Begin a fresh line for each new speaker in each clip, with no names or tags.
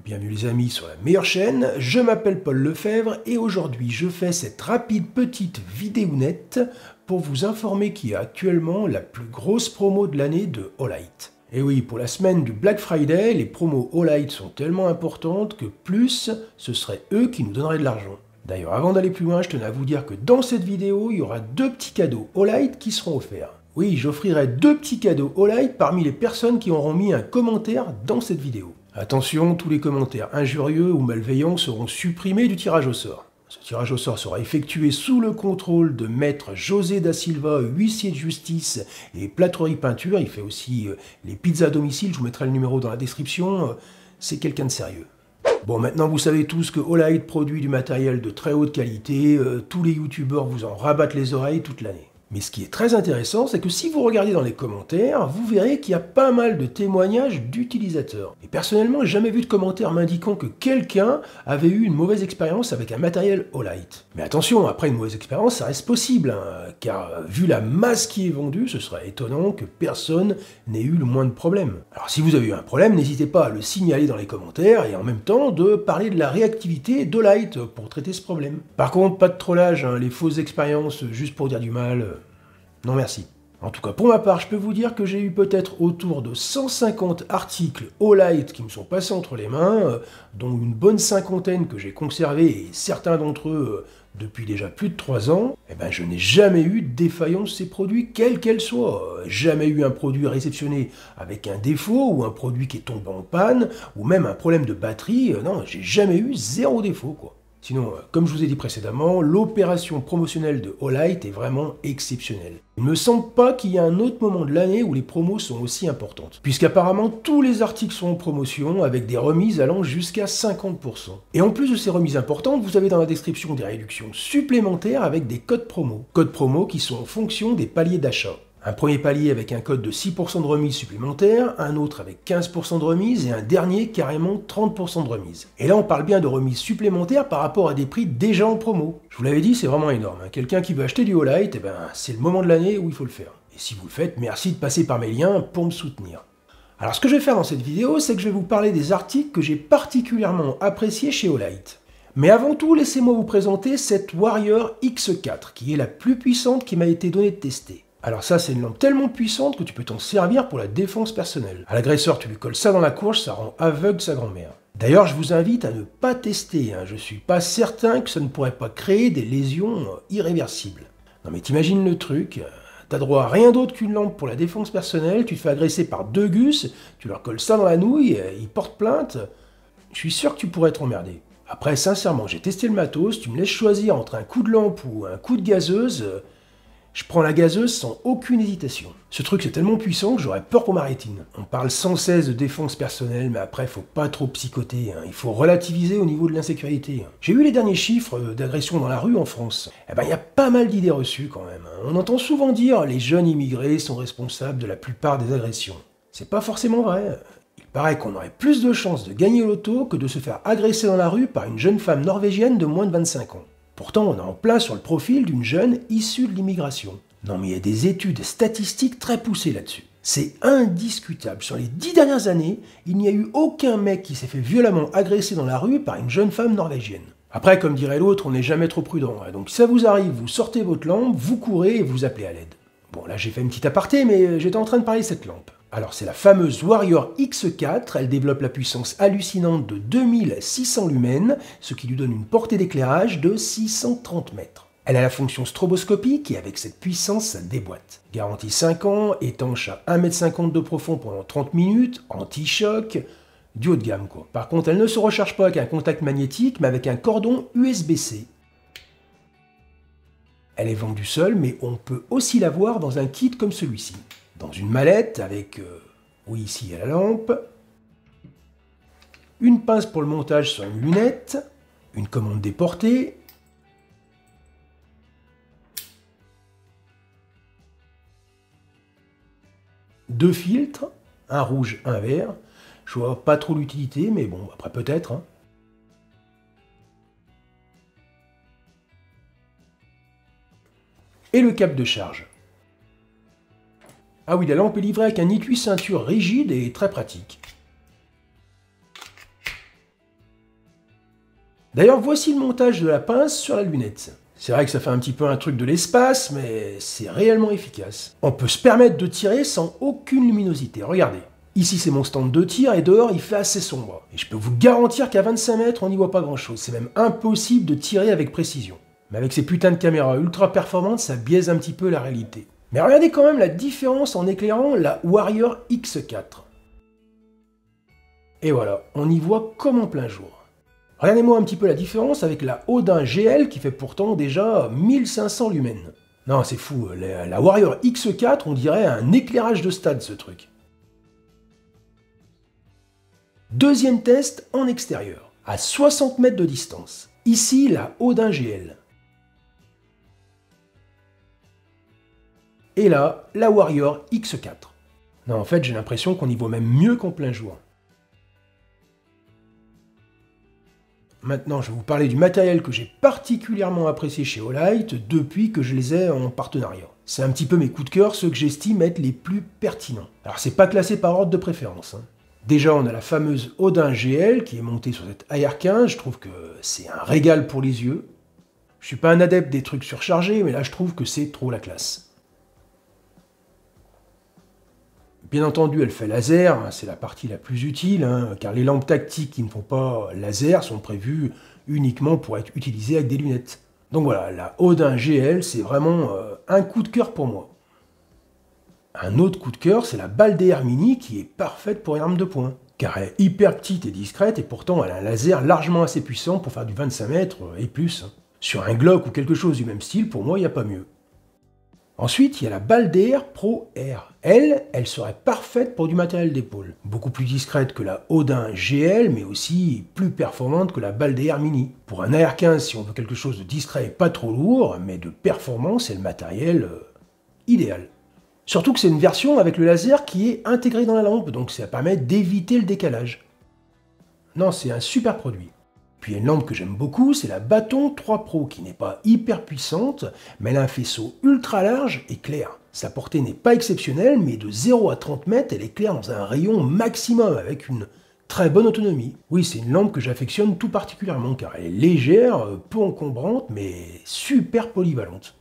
Bienvenue les amis sur la meilleure chaîne, je m'appelle Paul Lefebvre et aujourd'hui je fais cette rapide petite vidéounette pour vous informer qu'il y a actuellement la plus grosse promo de l'année de Olight. Et oui, pour la semaine du Black Friday, les promos Olight sont tellement importantes que plus, ce serait eux qui nous donneraient de l'argent. D'ailleurs, avant d'aller plus loin, je tenais à vous dire que dans cette vidéo, il y aura 2 petits cadeaux Olight qui seront offerts. Oui, j'offrirai 2 petits cadeaux Olight parmi les personnes qui auront mis un commentaire dans cette vidéo. Attention, tous les commentaires injurieux ou malveillants seront supprimés du tirage au sort. Ce tirage au sort sera effectué sous le contrôle de maître José da Silva, huissier de justice et plâtrerie peinture. Il fait aussi les pizzas à domicile, je vous mettrai le numéro dans la description. C'est quelqu'un de sérieux. Bon, maintenant vous savez tous que Olight produit du matériel de très haute qualité. Tous les youtubeurs vous en rabattent les oreilles toute l'année. Mais ce qui est très intéressant, c'est que si vous regardez dans les commentaires, vous verrez qu'il y a pas mal de témoignages d'utilisateurs. Et personnellement, j'ai jamais vu de commentaire m'indiquant que quelqu'un avait eu une mauvaise expérience avec un matériel Olight. Mais attention, après une mauvaise expérience, ça reste possible, car vu la masse qui est vendue, ce serait étonnant que personne n'ait eu le moindre problème. Alors si vous avez eu un problème, n'hésitez pas à le signaler dans les commentaires et en même temps de parler de la réactivité d'Olight pour traiter ce problème. Par contre, pas de trollage, les fausses expériences juste pour dire du mal. Non merci. En tout cas, pour ma part, je peux vous dire que j'ai eu peut-être autour de 150 articles Olight qui me sont passés entre les mains, dont une bonne cinquantaine que j'ai conservés, et certains d'entre eux depuis déjà plus de 3 ans. Eh ben, je n'ai jamais eu de défaillance de ces produits, quelle qu'elle soit. Jamais eu un produit réceptionné avec un défaut, ou un produit qui est tombé en panne, ou même un problème de batterie. Non, j'ai jamais eu 0 défaut, quoi. Sinon, comme je vous ai dit précédemment, l'opération promotionnelle de Olight est vraiment exceptionnelle. Il ne me semble pas qu'il y ait un autre moment de l'année où les promos sont aussi importantes, puisqu'apparemment tous les articles sont en promotion avec des remises allant jusqu'à 50%. Et en plus de ces remises importantes, vous avez dans la description des réductions supplémentaires avec des codes promo. Codes promo qui sont en fonction des paliers d'achat. Un premier palier avec un code de 6% de remise supplémentaire, un autre avec 15% de remise et un dernier carrément 30% de remise. Et là on parle bien de remise supplémentaire par rapport à des prix déjà en promo. Je vous l'avais dit, c'est vraiment énorme. Quelqu'un qui veut acheter du Olight, eh ben, c'est le moment de l'année où il faut le faire. Et si vous le faites, merci de passer par mes liens pour me soutenir. Alors ce que je vais faire dans cette vidéo, c'est que je vais vous parler des articles que j'ai particulièrement appréciés chez Olight. Mais avant tout, laissez-moi vous présenter cette Warrior X4, qui est la plus puissante qui m'a été donnée de tester. Alors ça, c'est une lampe tellement puissante que tu peux t'en servir pour la défense personnelle. À l'agresseur, tu lui colles ça dans la courge, ça rend aveugle sa grand-mère. D'ailleurs, je vous invite à ne pas tester, je suis pas certain que ça ne pourrait pas créer des lésions irréversibles. Non mais t'imagines le truc, t'as droit à rien d'autre qu'une lampe pour la défense personnelle, tu te fais agresser par 2 gus, tu leur colles ça dans la nouille, ils portent plainte, je suis sûr que tu pourrais être emmerdé. Après, sincèrement, j'ai testé le matos, tu me laisses choisir entre un coup de lampe ou un coup de gazeuse, je prends la gazeuse sans aucune hésitation. Ce truc c'est tellement puissant que j'aurais peur pour ma rétine. On parle sans cesse de défense personnelle, mais après faut pas trop psychoter, il faut relativiser au niveau de l'insécurité. J'ai eu les derniers chiffres d'agressions dans la rue en France. Eh ben il y a pas mal d'idées reçues quand même. On entend souvent dire les jeunes immigrés sont responsables de la plupart des agressions. C'est pas forcément vrai. Il paraît qu'on aurait plus de chances de gagner au loto que de se faire agresser dans la rue par une jeune femme norvégienne de moins de 25 ans. Pourtant, on est en plein sur le profil d'une jeune issue de l'immigration. Non mais il y a des études statistiques très poussées là-dessus. C'est indiscutable. Sur les 10 dernières années, il n'y a eu aucun mec qui s'est fait violemment agresser dans la rue par une jeune femme norvégienne. Après, comme dirait l'autre, on n'est jamais trop prudent. Donc si ça vous arrive, vous sortez votre lampe, vous courez et vous appelez à l'aide. Bon là j'ai fait une petite aparté, mais j'étais en train de parler de cette lampe. Alors c'est la fameuse Warrior X4, elle développe la puissance hallucinante de 2600 lumens, ce qui lui donne une portée d'éclairage de 630 mètres. Elle a la fonction stroboscopique et avec cette puissance, ça déboîte. Garantie 5 ans, étanche à 1,50 m de profond pendant 30 minutes, anti-choc, du haut de gamme quoi. Par contre, elle ne se recharge pas avec un contact magnétique, mais avec un cordon USB-C. Elle est vendue seule, mais on peut aussi la voir dans un kit comme celui-ci. Dans une mallette avec, oui ici il y a la lampe, une pince pour le montage sur une lunette, une commande déportée, deux filtres, un rouge, un vert. Je vois pas trop l'utilité, mais bon, après peut-être. Et le câble de charge. Ah oui, la lampe est livrée avec un étui ceinture rigide et très pratique. D'ailleurs, voici le montage de la pince sur la lunette. C'est vrai que ça fait un petit peu un truc de l'espace, mais c'est réellement efficace. On peut se permettre de tirer sans aucune luminosité, regardez. Ici c'est mon stand de tir et dehors il fait assez sombre. Et je peux vous garantir qu'à 25 mètres on n'y voit pas grand chose, c'est même impossible de tirer avec précision. Mais avec ces putains de caméras ultra performantes, ça biaise un petit peu la réalité. Mais regardez quand même la différence en éclairant la Warrior X4. Et voilà, on y voit comme en plein jour. Regardez-moi un petit peu la différence avec la Odin GL qui fait pourtant déjà 1500 lumens. Non, c'est fou, la Warrior X4, on dirait un éclairage de stade ce truc. Deuxième test en extérieur, à 60 mètres de distance. Ici, la Odin GL. Et là, la Warrior X4. Non, en fait, j'ai l'impression qu'on y voit même mieux qu'en plein jour. Maintenant, je vais vous parler du matériel que j'ai particulièrement apprécié chez Olight depuis que je les ai en partenariat. C'est un petit peu mes coups de cœur, ceux que j'estime être les plus pertinents. Alors, c'est pas classé par ordre de préférence. Déjà, on a la fameuse Odin GL qui est montée sur cette AR15. Je trouve que c'est un régal pour les yeux. Je suis pas un adepte des trucs surchargés, mais là, je trouve que c'est trop la classe. Bien entendu, elle fait laser, c'est la partie la plus utile, car les lampes tactiques qui ne font pas laser sont prévues uniquement pour être utilisées avec des lunettes. Donc voilà, la Odin GL, c'est vraiment un coup de cœur pour moi. Un autre coup de cœur, c'est la Balder Mini qui est parfaite pour une arme de poing. Car elle est hyper petite et discrète, et pourtant elle a un laser largement assez puissant pour faire du 25 mètres et plus. Sur un Glock ou quelque chose du même style, pour moi, il n'y a pas mieux. Ensuite, il y a la Balder Pro R. Elle serait parfaite pour du matériel d'épaule. Beaucoup plus discrète que la Odin GL, mais aussi plus performante que la Balder Mini. Pour un AR15, si on veut quelque chose de discret et pas trop lourd, mais de performance, c'est le matériel idéal. Surtout que c'est une version avec le laser qui est intégré dans la lampe, donc ça permet d'éviter le décalage. Non, c'est un super produit. Puis il y a une lampe que j'aime beaucoup, c'est la Baton 3 Pro, qui n'est pas hyper puissante, mais elle a un faisceau ultra large et clair. Sa portée n'est pas exceptionnelle, mais de 0 à 30 mètres, elle éclaire dans un rayon maximum, avec une très bonne autonomie. Oui, c'est une lampe que j'affectionne tout particulièrement, car elle est légère, peu encombrante, mais super polyvalente.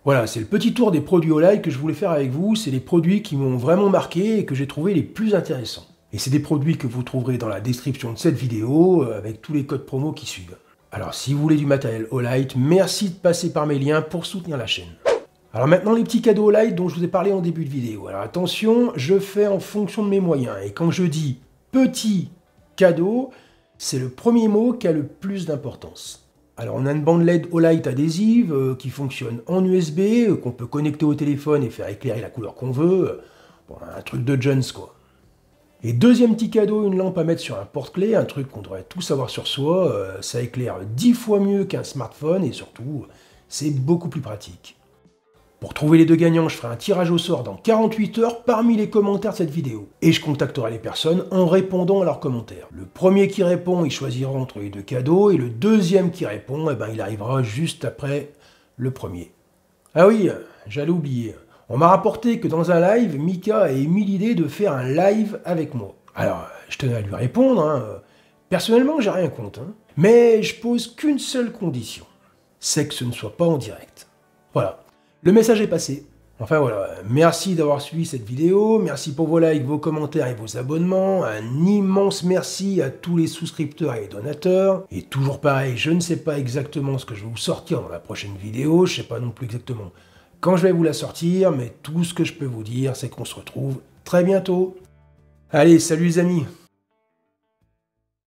Voilà, c'est le petit tour des produits Olight que je voulais faire avec vous, c'est les produits qui m'ont vraiment marqué et que j'ai trouvé les plus intéressants. Et c'est des produits que vous trouverez dans la description de cette vidéo, avec tous les codes promo qui suivent. Alors si vous voulez du matériel Olight, merci de passer par mes liens pour soutenir la chaîne. Alors maintenant les petits cadeaux Olight dont je vous ai parlé en début de vidéo. Alors attention, je fais en fonction de mes moyens, et quand je dis petit cadeau, c'est le premier mot qui a le plus d'importance. Alors on a une bande LED Olight adhésive qui fonctionne en USB, qu'on peut connecter au téléphone et faire éclairer la couleur qu'on veut. Bon, un truc de Jones quoi. Et deuxième petit cadeau, une lampe à mettre sur un porte-clés, un truc qu'on devrait tous avoir sur soi, ça éclaire 10 fois mieux qu'un smartphone et surtout, c'est beaucoup plus pratique. Pour trouver les deux gagnants, je ferai un tirage au sort dans 48 heures parmi les commentaires de cette vidéo. Et je contacterai les personnes en répondant à leurs commentaires. Le premier qui répond, il choisira entre les deux cadeaux, et le deuxième qui répond, il arrivera juste après le premier. Ah oui, j'allais oublier. On m'a rapporté que dans un live, Mika a émis l'idée de faire un live avec moi. Alors, je tenais à lui répondre. Personnellement, j'ai rien contre. Mais je pose qu'une seule condition. C'est que ce ne soit pas en direct. Voilà. Le message est passé. Enfin voilà, merci d'avoir suivi cette vidéo, merci pour vos likes, vos commentaires et vos abonnements, un immense merci à tous les souscripteurs et les donateurs, et toujours pareil, je ne sais pas exactement ce que je vais vous sortir dans la prochaine vidéo, je ne sais pas non plus exactement quand je vais vous la sortir, mais tout ce que je peux vous dire, c'est qu'on se retrouve très bientôt. Allez, salut les amis!